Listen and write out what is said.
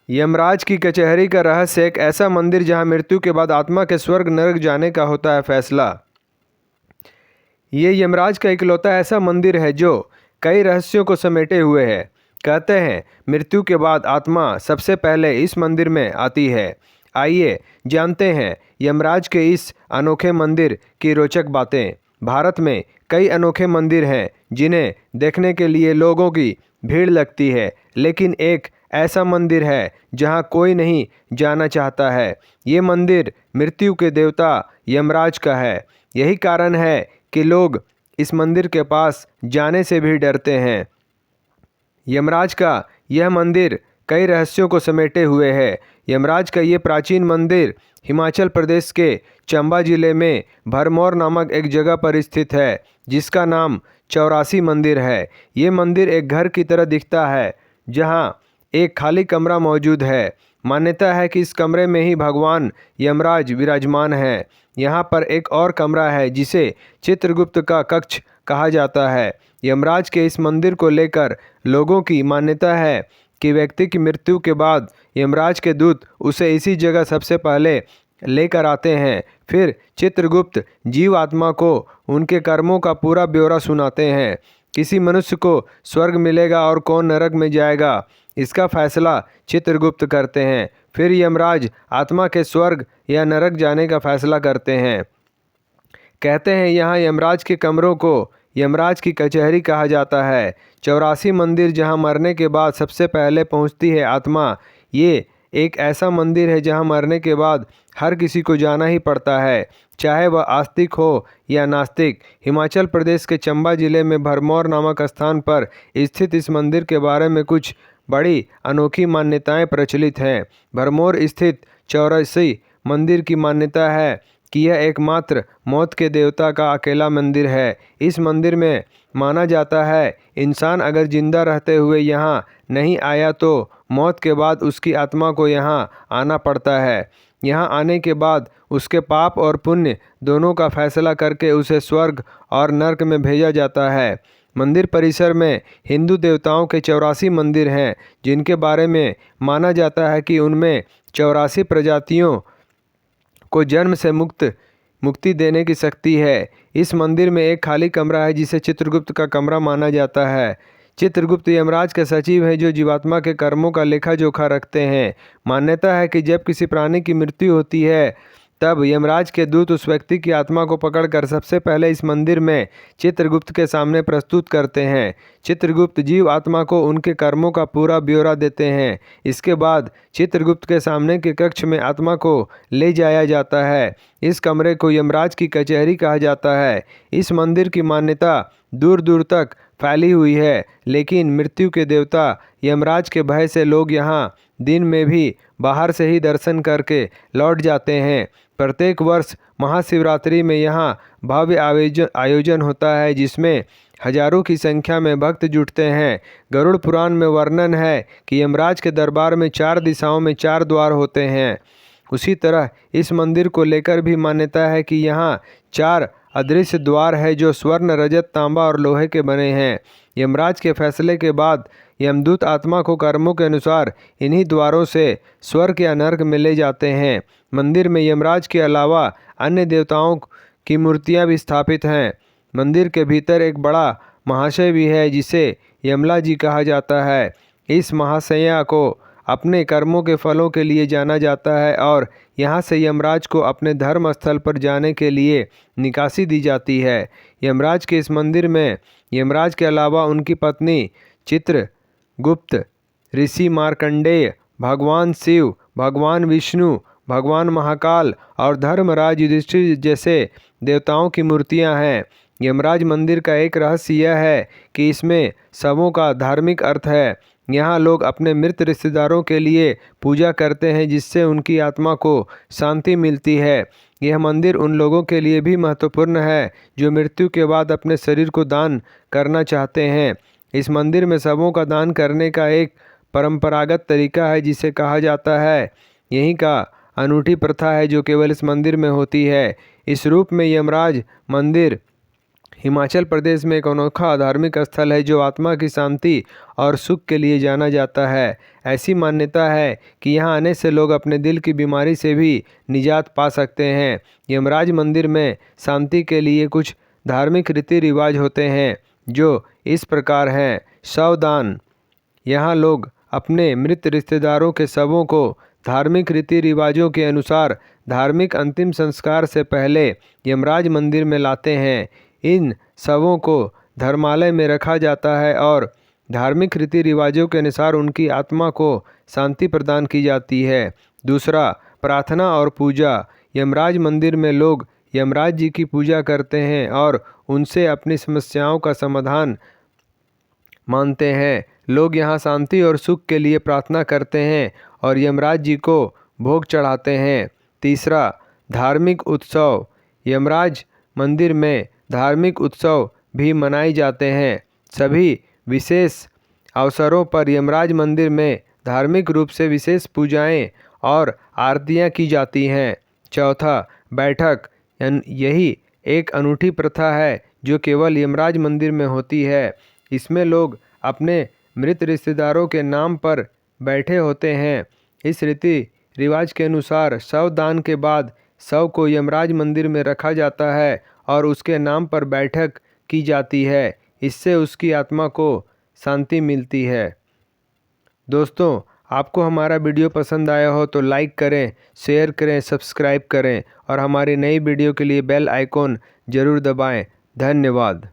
यमराज की कचहरी का रहस्य एक ऐसा मंदिर जहां मृत्यु के बाद आत्मा के स्वर्ग नरक जाने का होता है फैसला। ये यमराज का इकलौता ऐसा मंदिर है जो कई रहस्यों को समेटे हुए है। कहते हैं मृत्यु के बाद आत्मा सबसे पहले इस मंदिर में आती है। आइए जानते हैं यमराज के इस अनोखे मंदिर की रोचक बातें। भारत में कई अनोखे मंदिर हैं जिन्हें देखने के लिए लोगों की भीड़ लगती है, लेकिन एक ऐसा मंदिर है जहां कोई नहीं जाना चाहता है। ये मंदिर मृत्यु के देवता यमराज का है। यही कारण है कि लोग इस मंदिर के पास जाने से भी डरते हैं। यमराज का यह मंदिर कई रहस्यों को समेटे हुए है। यमराज का ये प्राचीन मंदिर हिमाचल प्रदेश के चंबा जिले में भरमौर नामक एक जगह पर स्थित है, जिसका नाम चौरासी मंदिर है। ये मंदिर एक घर की तरह दिखता है जहां एक खाली कमरा मौजूद है। मान्यता है कि इस कमरे में ही भगवान यमराज विराजमान है। यहाँ पर एक और कमरा है जिसे चित्रगुप्त का कक्ष कहा जाता है। यमराज के इस मंदिर को लेकर लोगों की मान्यता है कि व्यक्ति की मृत्यु के बाद यमराज के दूत उसे इसी जगह सबसे पहले लेकर आते हैं। फिर चित्रगुप्त जीव आत्मा को उनके कर्मों का पूरा ब्यौरा सुनाते हैं। किसी मनुष्य को स्वर्ग मिलेगा और कौन नरक में जाएगा, इसका फैसला चित्रगुप्त करते हैं। फिर यमराज आत्मा के स्वर्ग या नरक जाने का फैसला करते हैं। कहते हैं यहाँ यमराज के कमरों को यमराज की कचहरी कहा जाता है। चौरासी मंदिर जहाँ मरने के बाद सबसे पहले पहुँचती है आत्मा। ये एक ऐसा मंदिर है जहाँ मरने के बाद हर किसी को जाना ही पड़ता है, चाहे वह आस्तिक हो या नास्तिक। हिमाचल प्रदेश के चंबा जिले में भरमौर नामक स्थान पर स्थित इस मंदिर के बारे में कुछ बड़ी अनोखी मान्यताएं प्रचलित हैं। भरमौर स्थित चौरासी मंदिर की मान्यता है कि यह एकमात्र मौत के देवता का अकेला मंदिर है। इस मंदिर में माना जाता है इंसान अगर जिंदा रहते हुए यहाँ नहीं आया तो मौत के बाद उसकी आत्मा को यहाँ आना पड़ता है। यहाँ आने के बाद उसके पाप और पुण्य दोनों का फैसला करके उसे स्वर्ग और नरक में भेजा जाता है। मंदिर परिसर में हिंदू देवताओं के 84 मंदिर हैं, जिनके बारे में माना जाता है कि उनमें 84 प्रजातियों को जन्म से मुक्ति देने की शक्ति है। इस मंदिर में एक खाली कमरा है जिसे चित्रगुप्त का कमरा माना जाता है। चित्रगुप्त यमराज के सचिव हैं जो जीवात्मा के कर्मों का लेखा जोखा रखते हैं। मान्यता है कि जब किसी प्राणी की मृत्यु होती है तब यमराज के दूत उस व्यक्ति की आत्मा को पकड़कर सबसे पहले इस मंदिर में चित्रगुप्त के सामने प्रस्तुत करते हैं। चित्रगुप्त जीव आत्मा को उनके कर्मों का पूरा ब्यौरा देते हैं। इसके बाद चित्रगुप्त के सामने के कक्ष में आत्मा को ले जाया जाता है। इस कमरे को यमराज की कचहरी कहा जाता है। इस मंदिर की मान्यता दूर दूर तक फैली हुई है, लेकिन मृत्यु के देवता यमराज के भय से लोग यहाँ दिन में भी बाहर से ही दर्शन करके लौट जाते हैं। प्रत्येक वर्ष महाशिवरात्रि में यहाँ भव्य आयोजन होता है जिसमें हजारों की संख्या में भक्त जुटते हैं। गरुड़ पुराण में वर्णन है कि यमराज के दरबार में 4 दिशाओं में 4 द्वार होते हैं। उसी तरह इस मंदिर को लेकर भी मान्यता है कि यहाँ 4 अदृश्य द्वार है जो स्वर्ण, रजत, तांबा और लोहे के बने हैं। यमराज के फैसले के बाद यमदूत आत्मा को कर्मों के अनुसार इन्हीं द्वारों से स्वर्ग या नरक में ले जाते हैं। मंदिर में यमराज के अलावा अन्य देवताओं की मूर्तियां भी स्थापित हैं। मंदिर के भीतर एक बड़ा महाशय भी है जिसे यमला जी कहा जाता है। इस महाशया को अपने कर्मों के फलों के लिए जाना जाता है और यहाँ से यमराज को अपने धर्म स्थल पर जाने के लिए निकासी दी जाती है। यमराज के इस मंदिर में यमराज के अलावा उनकी पत्नी चित्रगुप्त, ऋषि मार्कंडेय, भगवान शिव, भगवान विष्णु, भगवान महाकाल और धर्मराज युधिष्ठिर जैसे देवताओं की मूर्तियां हैं। यमराज मंदिर का एक रहस्य यह है कि इसमें शवों का धार्मिक अर्थ है। यहाँ लोग अपने मृत रिश्तेदारों के लिए पूजा करते हैं जिससे उनकी आत्मा को शांति मिलती है। यह मंदिर उन लोगों के लिए भी महत्वपूर्ण है जो मृत्यु के बाद अपने शरीर को दान करना चाहते हैं। इस मंदिर में शवों का दान करने का एक परंपरागत तरीका है जिसे कहा जाता है यहीं का अनूठी प्रथा है जो केवल इस मंदिर में होती है। इस रूप में यमराज मंदिर हिमाचल प्रदेश में एक अनोखा धार्मिक स्थल है जो आत्मा की शांति और सुख के लिए जाना जाता है। ऐसी मान्यता है कि यहाँ आने से लोग अपने दिल की बीमारी से भी निजात पा सकते हैं। यमराज मंदिर में शांति के लिए कुछ धार्मिक रीति रिवाज होते हैं जो इस प्रकार हैं। शवदान। यहाँ लोग अपने मृत रिश्तेदारों के शवों को धार्मिक रीति रिवाजों के अनुसार धार्मिक अंतिम संस्कार से पहले यमराज मंदिर में लाते हैं। इन शवों को धर्मालय में रखा जाता है और धार्मिक रीति रिवाजों के अनुसार उनकी आत्मा को शांति प्रदान की जाती है। दूसरा, प्रार्थना और पूजा। यमराज मंदिर में लोग यमराज जी की पूजा करते हैं और उनसे अपनी समस्याओं का समाधान मानते हैं। लोग यहाँ शांति और सुख के लिए प्रार्थना करते हैं और यमराज जी को भोग चढ़ाते हैं। तीसरा, धार्मिक उत्सव। यमराज मंदिर में धार्मिक उत्सव भी मनाए जाते हैं। सभी विशेष अवसरों पर यमराज मंदिर में धार्मिक रूप से विशेष पूजाएं और आरतियां की जाती हैं। चौथा, बैठक। यही एक अनूठी प्रथा है जो केवल यमराज मंदिर में होती है। इसमें लोग अपने मृत रिश्तेदारों के नाम पर बैठे होते हैं। इस रीति रिवाज के अनुसार शवदान के बाद शव को यमराज मंदिर में रखा जाता है और उसके नाम पर बैठक की जाती है। इससे उसकी आत्मा को शांति मिलती है। दोस्तों, आपको हमारा वीडियो पसंद आया हो तो लाइक करें, शेयर करें, सब्सक्राइब करें और हमारी नई वीडियो के लिए बेल आइकॉन ज़रूर दबाएं। धन्यवाद।